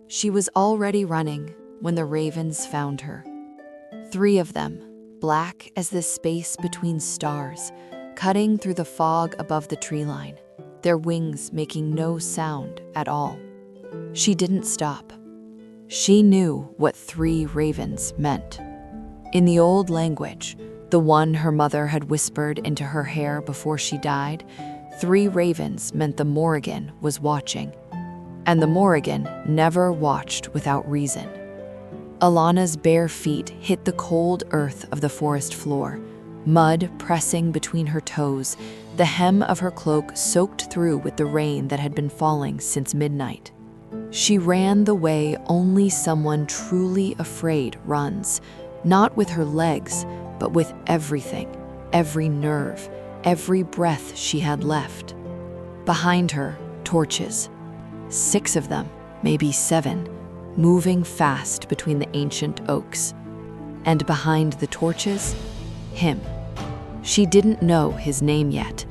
She was already running when the ravens found her. 3 of them, black as the space between stars, cutting through the fog above the tree line, their wings making no sound at all. She didn't stop. She knew what 3 ravens meant. In the old language, the one her mother had whispered into her hair before she died, 3 ravens meant the Morrigan was watching. And the Morrigan never watched without reason. Alana's bare feet hit the cold earth of the forest floor, mud pressing between her toes, the hem of her cloak soaked through with the rain that had been falling since midnight. She ran the way only someone truly afraid runs, not with her legs, but with everything, every nerve, every breath she had left. Behind her, torches. 6 of them, maybe 7, moving fast between the ancient oaks. And behind the torches, him. She didn't know his name yet.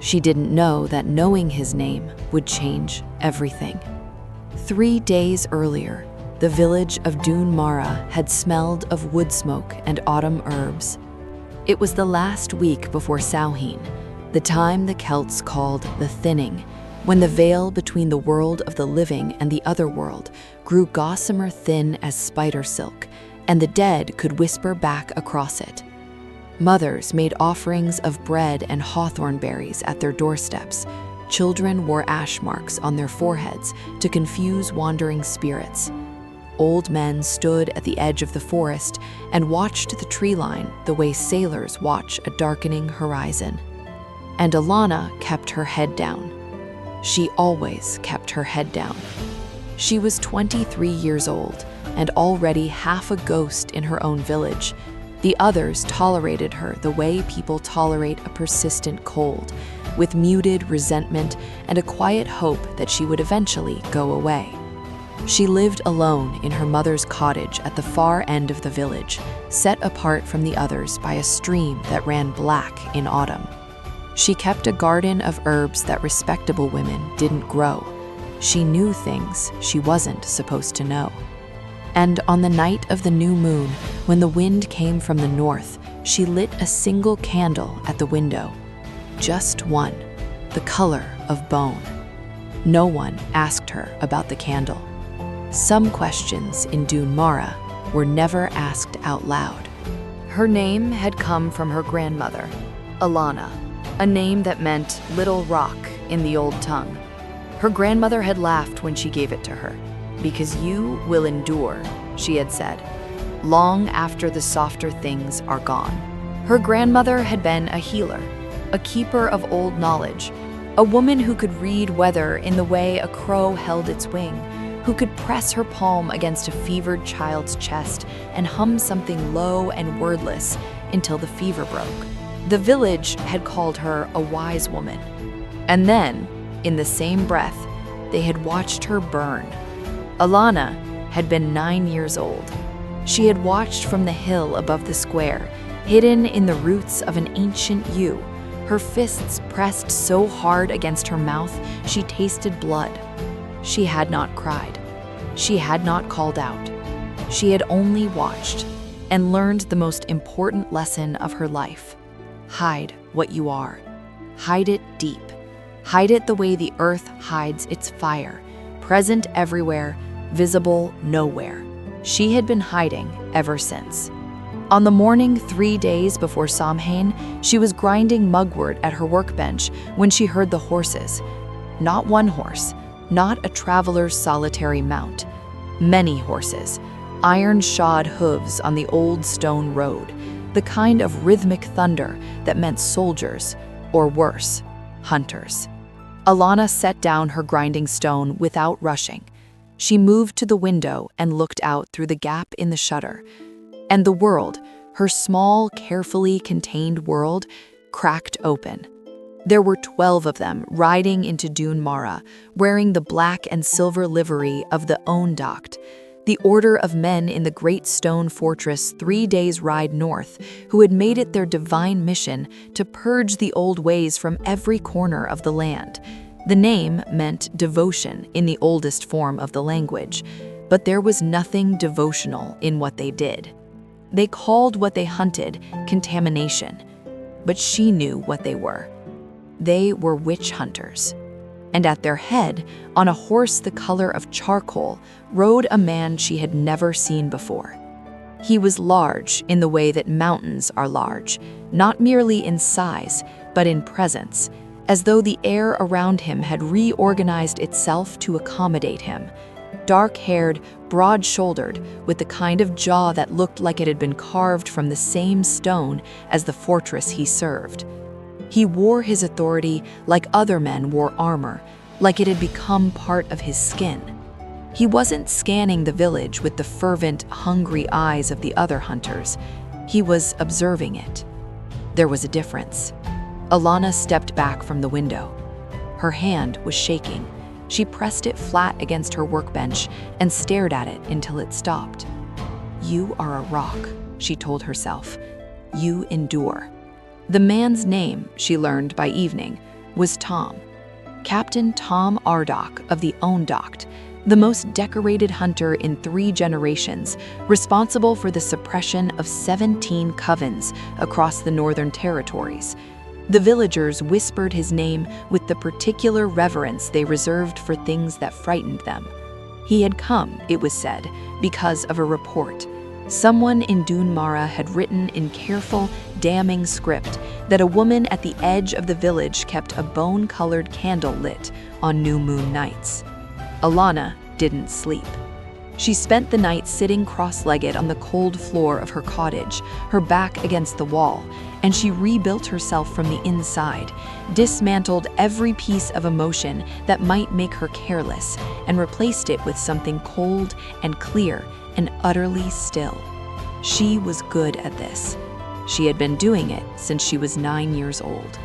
She didn't know that knowing his name would change everything. 3 days earlier, the village of Dún Mara had smelled of wood smoke and autumn herbs. It was the last week before Samhain, the time the Celts called the thinning, when the veil between the world of the living and the otherworld grew gossamer thin as spider silk, and the dead could whisper back across it. Mothers made offerings of bread and hawthorn berries at their doorsteps. Children wore ash marks on their foreheads to confuse wandering spirits. Old men stood at the edge of the forest and watched the tree line the way sailors watch a darkening horizon. And Alana kept her head down. She always kept her head down. She was 23 years old and already half a ghost in her own village. The others tolerated her the way people tolerate a persistent cold, with muted resentment and a quiet hope that she would eventually go away. She lived alone in her mother's cottage at the far end of the village, set apart from the others by a stream that ran black in autumn. She kept a garden of herbs that respectable women didn't grow. She knew things she wasn't supposed to know. And on the night of the new moon, when the wind came from the north, she lit a single candle at the window. Just one, the color of bone. No one asked her about the candle. Some questions in Dún Mara were never asked out loud. Her name had come from her grandmother, Alana, a name that meant little rock in the old tongue. Her grandmother had laughed when she gave it to her. Because you will endure, she had said, long after the softer things are gone. Her grandmother had been a healer, a keeper of old knowledge, a woman who could read weather in the way a crow held its wing, who could press her palm against a fevered child's chest and hum something low and wordless until the fever broke. The village had called her a wise woman. And then, in the same breath, they had watched her burn. Alana had been 9 years old. She had watched from the hill above the square, hidden in the roots of an ancient yew, her fists pressed so hard against her mouth she tasted blood. She had not cried. She had not called out. She had only watched and learned the most important lesson of her life. Hide what you are. Hide it deep. Hide it the way the earth hides its fire, present everywhere, visible nowhere. She had been hiding ever since. On the morning 3 days before Samhain, she was grinding mugwort at her workbench when she heard the horses. Not one horse, not a traveler's solitary mount. Many horses, iron-shod hooves on the old stone road, the kind of rhythmic thunder that meant soldiers, or worse, hunters. Alana set down her grinding stone without rushing. She moved to the window and looked out through the gap in the shutter. And the world, her small, carefully contained world, cracked open. There were 12 of them riding into Dún Mara, wearing the black and silver livery of the Ondacht, the order of men in the great stone fortress 3 days' ride north, who had made it their divine mission to purge the old ways from every corner of the land. The name meant devotion in the oldest form of the language, but there was nothing devotional in what they did. They called what they hunted contamination, but she knew what they were. They were witch hunters. And at their head, on a horse the color of charcoal, rode a man she had never seen before. He was large in the way that mountains are large, not merely in size, but in presence, as though the air around him had reorganized itself to accommodate him. Dark-haired, broad-shouldered, with the kind of jaw that looked like it had been carved from the same stone as the fortress he served. He wore his authority like other men wore armor, like it had become part of his skin. He wasn't scanning the village with the fervent, hungry eyes of the other hunters. He was observing it. There was a difference. Alana stepped back from the window. Her hand was shaking. She pressed it flat against her workbench and stared at it until it stopped. "You are a rock," she told herself. "You endure." The man's name, she learned by evening, was Tom. Captain Tom Ardoch of the Ondocht, the most decorated hunter in 3 generations, responsible for the suppression of 17 covens across the Northern Territories. The villagers whispered his name with the particular reverence they reserved for things that frightened them. He had come, it was said, because of a report. Someone in Dunmara had written in careful, damning script that a woman at the edge of the village kept a bone-colored candle lit on new moon nights. Alana didn't sleep. She spent the night sitting cross-legged on the cold floor of her cottage, her back against the wall, and she rebuilt herself from the inside, dismantled every piece of emotion that might make her careless, and replaced it with something cold and clear and utterly still. She was good at this. She had been doing it since she was 9 years old.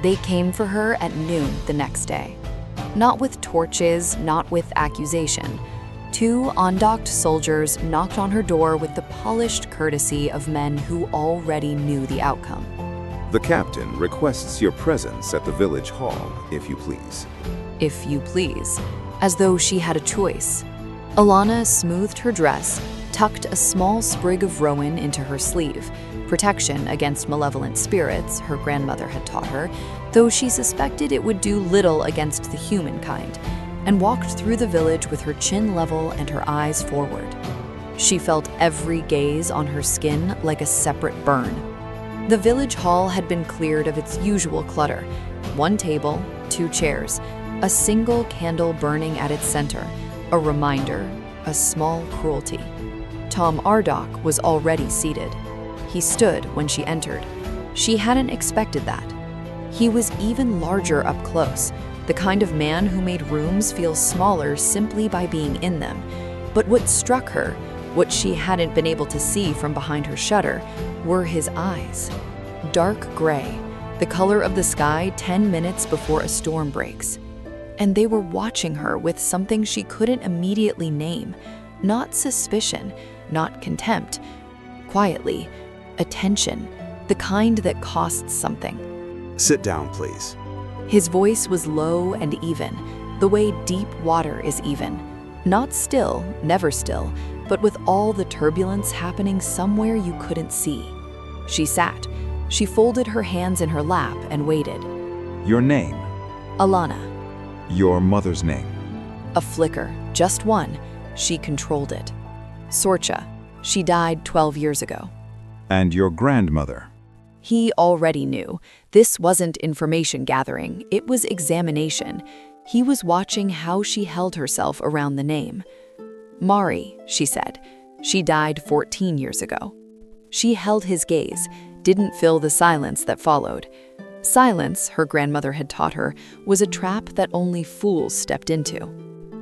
They came for her at noon the next day. Not with torches, not with accusation. 2 Ondocht soldiers knocked on her door with the polished courtesy of men who already knew the outcome. "The captain requests your presence at the village hall, if you please." If you please, as though she had a choice. Alana smoothed her dress, tucked a small sprig of rowan into her sleeve, protection against malevolent spirits, her grandmother had taught her, though she suspected it would do little against the humankind, and walked through the village with her chin level and her eyes forward. She felt every gaze on her skin like a separate burn. The village hall had been cleared of its usual clutter. 1 table, 2 chairs, a single candle burning at its center, a reminder, a small cruelty. Tom Ardoch was already seated. He stood when she entered. She hadn't expected that. He was even larger up close, the kind of man who made rooms feel smaller simply by being in them. But what struck her, what she hadn't been able to see from behind her shutter, were his eyes. Dark gray, the color of the sky 10 minutes before a storm breaks. And they were watching her with something she couldn't immediately name. Not suspicion, not contempt. Quietly, attention, the kind that costs something. "Sit down, please." His voice was low and even, the way deep water is even. Not still, never still, but with all the turbulence happening somewhere you couldn't see. She sat. She folded her hands in her lap and waited. "Your name?" Alana. "Your mother's name?" A flicker, just one. She controlled it. Sorcha. She died 12 years ago. "And your grandmother?" He already knew. This wasn't information gathering, it was examination. He was watching how she held herself around the name. "Mari," she said. "She died 14 years ago." She held his gaze, didn't fill the silence that followed. Silence, her grandmother had taught her, was a trap that only fools stepped into.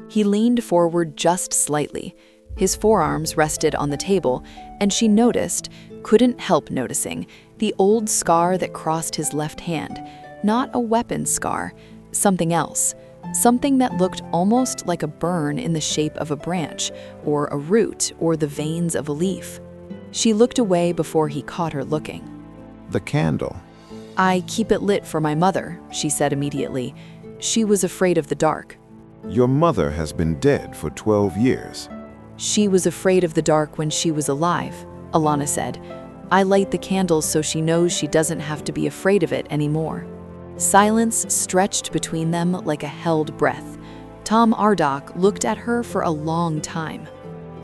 He leaned forward just slightly. His forearms rested on the table, and she noticed, couldn't help noticing, the old scar that crossed his left hand. Not a weapon scar, something else. Something that looked almost like a burn in the shape of a branch, or a root, or the veins of a leaf. She looked away before he caught her looking. "The candle." "I keep it lit for my mother," she said immediately. She was afraid of the dark. Your mother has been dead for 12 years. She was afraid of the dark when she was alive, Alana said. I light the candles so she knows she doesn't have to be afraid of it anymore. Silence stretched between them like a held breath. Tom Ardok looked at her for a long time.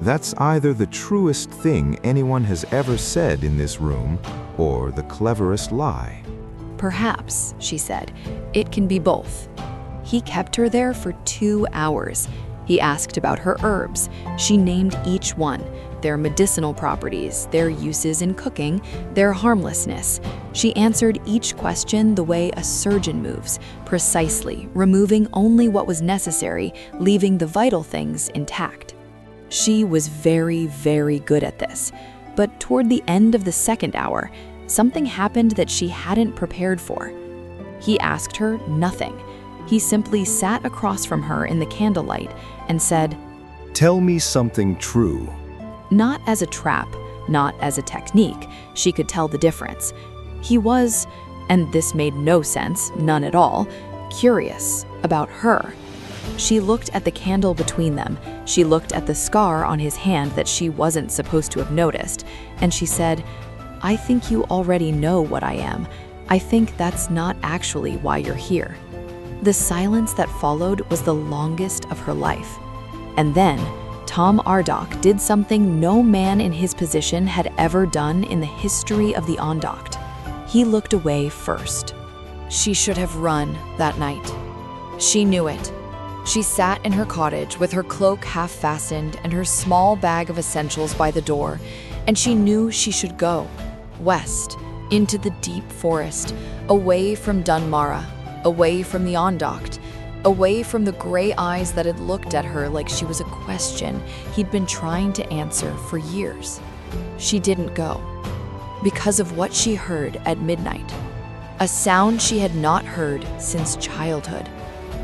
That's either the truest thing anyone has ever said in this room, or the cleverest lie. Perhaps, she said, it can be both. He kept her there for 2 hours. He asked about her herbs. She named each one, their medicinal properties, their uses in cooking, their harmlessness. She answered each question the way a surgeon moves, precisely, removing only what was necessary, leaving the vital things intact. She was very, very good at this. But toward the end of the second hour, something happened that she hadn't prepared for. He asked her nothing. He simply sat across from her in the candlelight and said, Tell me something true. Not as a trap, not as a technique. She could tell the difference. He was, and this made no sense, none at all, curious about her. She looked at the candle between them. She looked at the scar on his hand that she wasn't supposed to have noticed, and she said, I think you already know what I am. I think that's not actually why you're here. The silence that followed was the longest of her life. And then, Tom Ardok did something no man in his position had ever done in the history of the Ondoct. He looked away first. She should have run that night. She knew it. She sat in her cottage with her cloak half fastened and her small bag of essentials by the door, and she knew she should go west, into the deep forest, away from Dunmara, away from the Ondoct, away from the gray eyes that had looked at her like she was a question he'd been trying to answer for years. She didn't go because of what she heard at midnight, a sound she had not heard since childhood.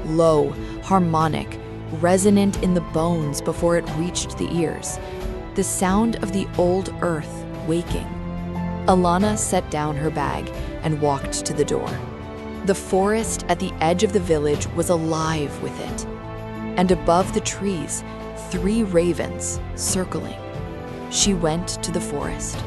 Low, harmonic, resonant in the bones before it reached the ears. The sound of the old earth waking. Alana set down her bag and walked to the door. The forest at the edge of the village was alive with it. And above the trees, 3 ravens circling. She went to the forest.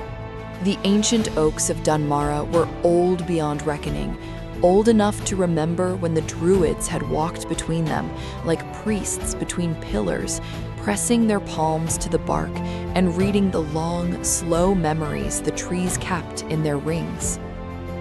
The ancient oaks of Dunmara were old beyond reckoning, old enough to remember when the druids had walked between them, like priests between pillars, pressing their palms to the bark and reading the long, slow memories the trees kept in their rings.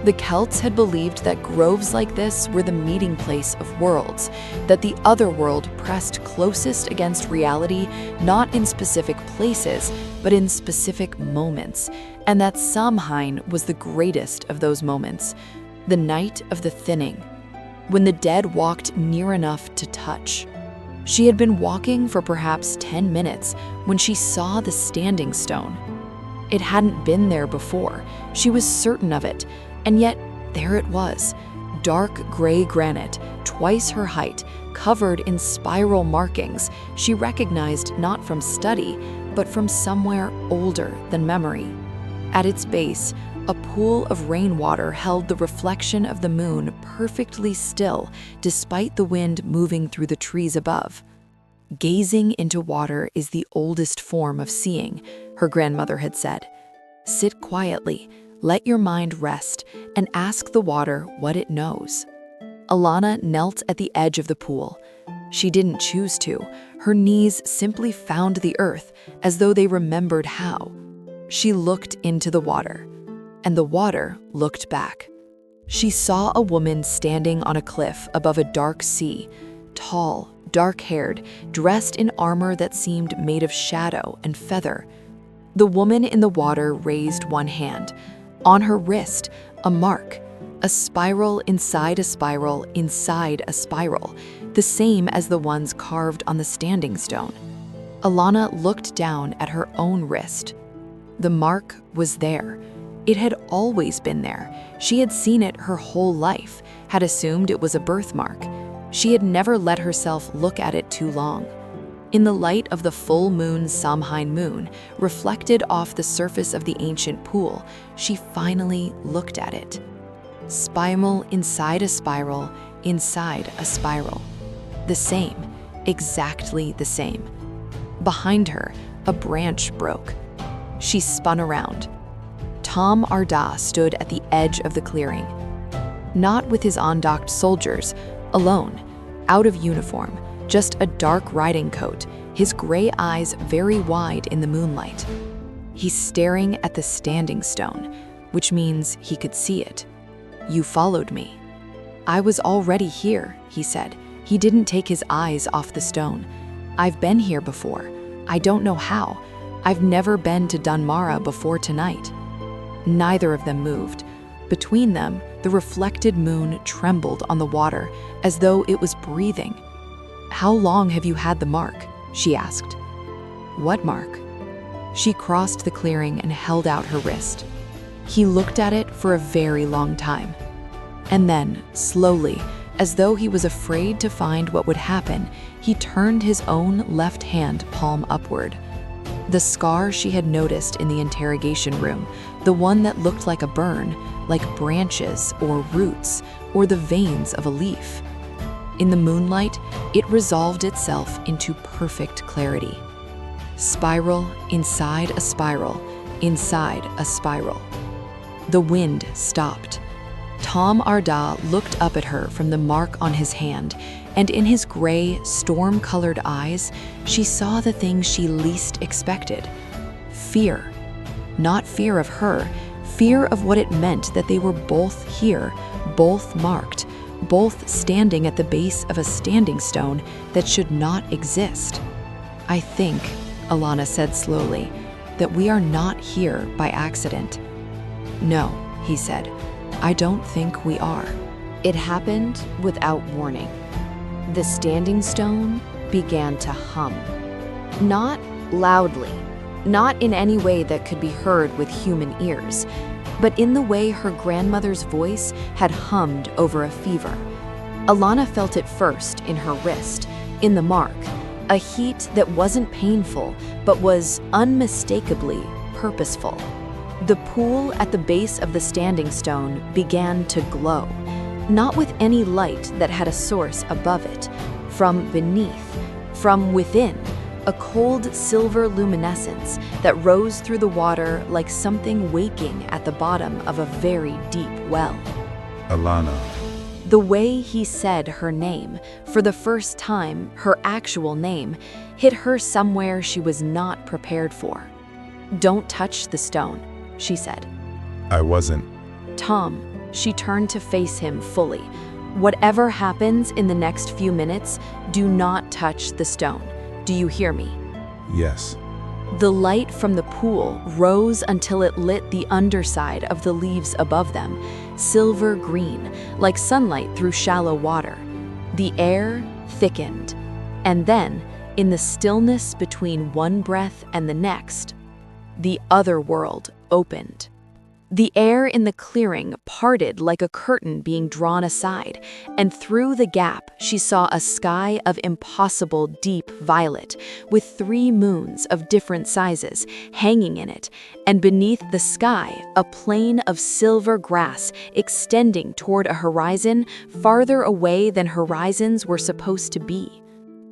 The Celts had believed that groves like this were the meeting place of worlds, that the Otherworld pressed closest against reality not in specific places, but in specific moments, and that Samhain was the greatest of those moments, the night of the thinning, when the dead walked near enough to touch. She had been walking for perhaps 10 minutes when she saw the standing stone. It hadn't been there before. She was certain of it, and yet there it was, dark gray granite, twice her height, covered in spiral markings she recognized not from study, but from somewhere older than memory. At its base, a pool of rainwater held the reflection of the moon perfectly still, despite the wind moving through the trees above. Gazing into water is the oldest form of seeing, her grandmother had said. Sit quietly, let your mind rest, and ask the water what it knows. Alana knelt at the edge of the pool. She didn't choose to. Her knees simply found the earth, as though they remembered how. She looked into the water, and the water looked back. She saw a woman standing on a cliff above a dark sea, tall, dark-haired, dressed in armor that seemed made of shadow and feather. The woman in the water raised one hand. On her wrist, a mark, a spiral inside a spiral inside a spiral, the same as the ones carved on the standing stone. Alana looked down at her own wrist. The mark was there. It had always been there. She had seen it her whole life, had assumed it was a birthmark. She had never let herself look at it too long. In the light of the full moon Samhain moon, reflected off the surface of the ancient pool, she finally looked at it. Spiral inside a spiral, inside a spiral. The same, exactly the same. Behind her, a branch broke. She spun around. Tom Arda stood at the edge of the clearing. Not with his undocked soldiers, alone, out of uniform, just a dark riding coat, his gray eyes very wide in the moonlight. He's staring at the standing stone, which means he could see it. "You followed me." "I was already here," he said. He didn't take his eyes off the stone. "I've been here before. I don't know how. I've never been to Dunmara before tonight." Neither of them moved. Between them, the reflected moon trembled on the water as though it was breathing. "How long have you had the mark?" she asked. "What mark?" She crossed the clearing and held out her wrist. He looked at it for a very long time. And then, slowly, as though he was afraid to find what would happen, he turned his own left hand palm upward. The scar she had noticed in the interrogation room, the one that looked like a burn, like branches or roots or the veins of a leaf. In the moonlight, it resolved itself into perfect clarity. Spiral inside a spiral, inside a spiral. The wind stopped. Tom Arda looked up at her from the mark on his hand, and in his gray, storm-colored eyes, she saw the thing she least expected. Fear. Not fear of her, fear of what it meant that they were both here, both marked, both standing at the base of a standing stone that should not exist. "I think," Alana said slowly, "that we are not here by accident." "No," he said, "I don't think we are." It happened without warning. The standing stone began to hum. Not loudly, not in any way that could be heard with human ears, but in the way her grandmother's voice had hummed over a fever. Alana felt it first in her wrist, in the mark, a heat that wasn't painful, but was unmistakably purposeful. The pool at the base of the standing stone began to glow, not with any light that had a source above it. From beneath, from within, a cold silver luminescence that rose through the water like something waking at the bottom of a very deep well. Alana. The way he said her name, for the first time, her actual name, hit her somewhere she was not prepared for. "Don't touch the stone," she said. I wasn't. "Tom," she turned to face him fully. "Whatever happens in the next few minutes, do not touch the stone. Do you hear me?" Yes. The light from the pool rose until it lit the underside of the leaves above them, silver green, like sunlight through shallow water. The air thickened. And then, in the stillness between one breath and the next, the Otherworld opened. The air in the clearing parted like a curtain being drawn aside, and through the gap she saw a sky of impossible deep violet, with 3 moons of different sizes hanging in it, and beneath the sky a plain of silver grass extending toward a horizon farther away than horizons were supposed to be.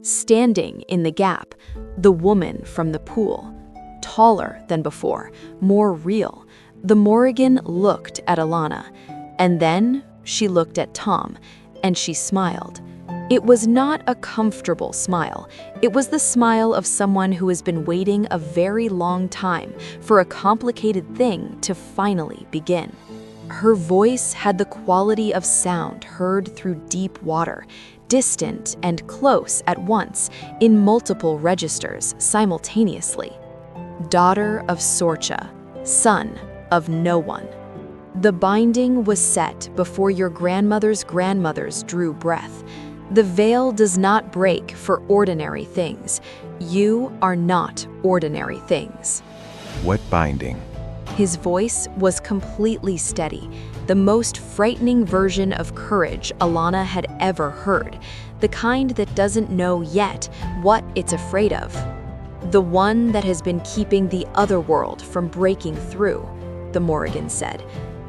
Standing in the gap, the woman from the pool, taller than before, more real. The Morrigan looked at Alana, and then she looked at Tom, and she smiled. It was not a comfortable smile. It was the smile of someone who has been waiting a very long time for a complicated thing to finally begin. Her voice had the quality of sound heard through deep water, distant and close at once, in multiple registers simultaneously. Daughter of Sorcha, son of no one. The binding was set before your grandmother's grandmothers drew breath. The veil does not break for ordinary things. You are not ordinary things. What binding? His voice was completely steady, the most frightening version of courage Alana had ever heard, the kind that doesn't know yet what it's afraid of. The one that has been keeping the Otherworld from breaking through, the Morrigan said.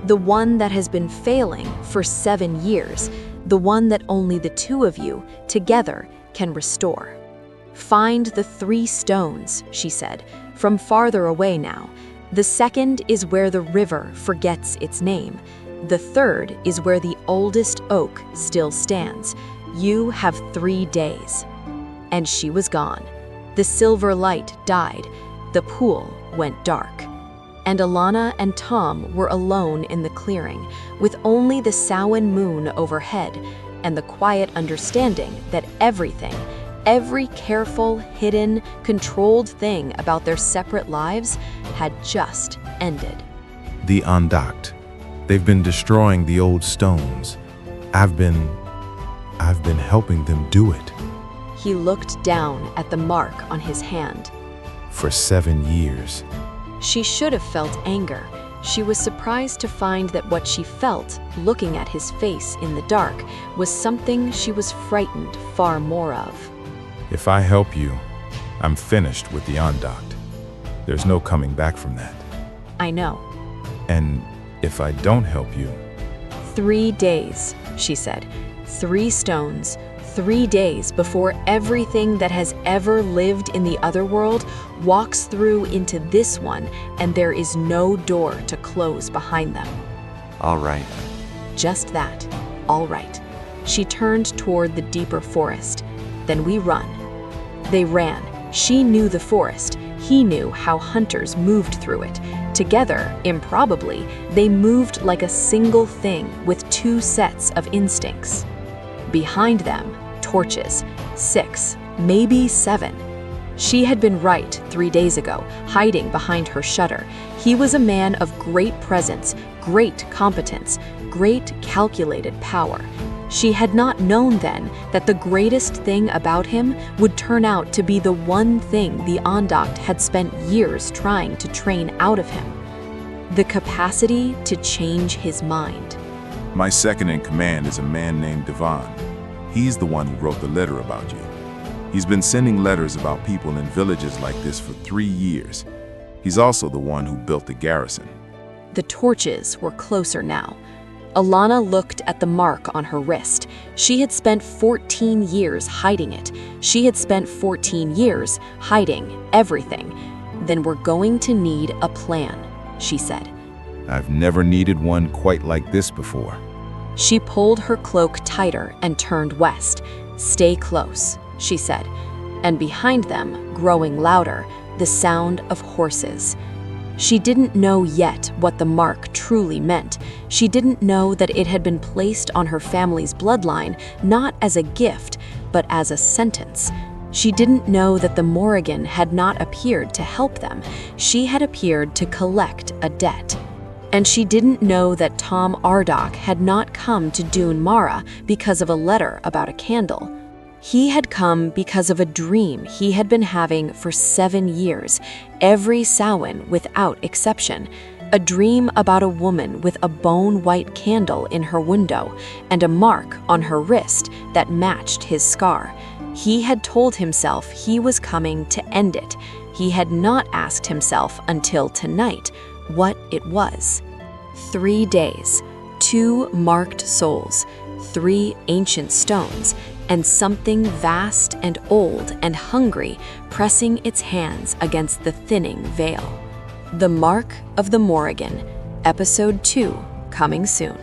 The one that has been failing for 7 years. the one that only the two of you, together, can restore. Find the 3 stones, she said, from farther away now. The second is where the river forgets its name. The third is where the oldest oak still stands. You have 3 days. And she was gone. The silver light died. The pool went dark. And Alana and Tom were alone in the clearing, with only the Samhain moon overhead, and the quiet understanding that everything, every careful, hidden, controlled thing about their separate lives had just ended. The undocked. They've been destroying the old stones. I've been helping them do it. He looked down at the mark on his hand. For 7 years. She should have felt anger. She was surprised to find that what she felt, looking at his face in the dark, was something she was frightened far more of. If I help you, I'm finished with the undocked. There's no coming back from that. I know. And if I don't help you... 3 days, she said. 3 stones, 3 days before everything that has ever lived in the Otherworld walks through into this one, and there is no door to close behind them. All right. Just that. All right. She turned toward the deeper forest. Then we run. They ran. She knew the forest. He knew how hunters moved through it. Together, improbably, they moved like a single thing with 2 sets of instincts. Behind them, torches. 6, maybe 7. She had been right 3 days ago, hiding behind her shutter. He was a man of great presence, great competence, great calculated power. She had not known then that the greatest thing about him would turn out to be the one thing the Ondoct had spent years trying to train out of him. The capacity to change his mind. My second in command is a man named Devon. He's the one who wrote the letter about you. He's been sending letters about people in villages like this for 3 years. He's also the one who built the garrison. The torches were closer now. Alana looked at the mark on her wrist. She had spent 14 years hiding it. She had spent 14 years hiding everything. Then we're going to need a plan, she said. I've never needed one quite like this before. She pulled her cloak tighter and turned west. Stay close, she said. And behind them, growing louder, the sound of horses. She didn't know yet what the mark truly meant. She didn't know that it had been placed on her family's bloodline, not as a gift, but as a sentence. She didn't know that the Morrigan had not appeared to help them. She had appeared to collect a debt. And she didn't know that Tom Ardoch had not come to Dún Mara because of a letter about a candle. He had come because of a dream he had been having for 7 years, every Samhain without exception. A dream about a woman with a bone-white candle in her window and a mark on her wrist that matched his scar. He had told himself he was coming to end it. He had not asked himself until tonight what it was. 3 days, 2 marked souls, 3 ancient stones, and something vast and old and hungry pressing its hands against the thinning veil. The Mark of the Morrigan, Episode 2, coming soon.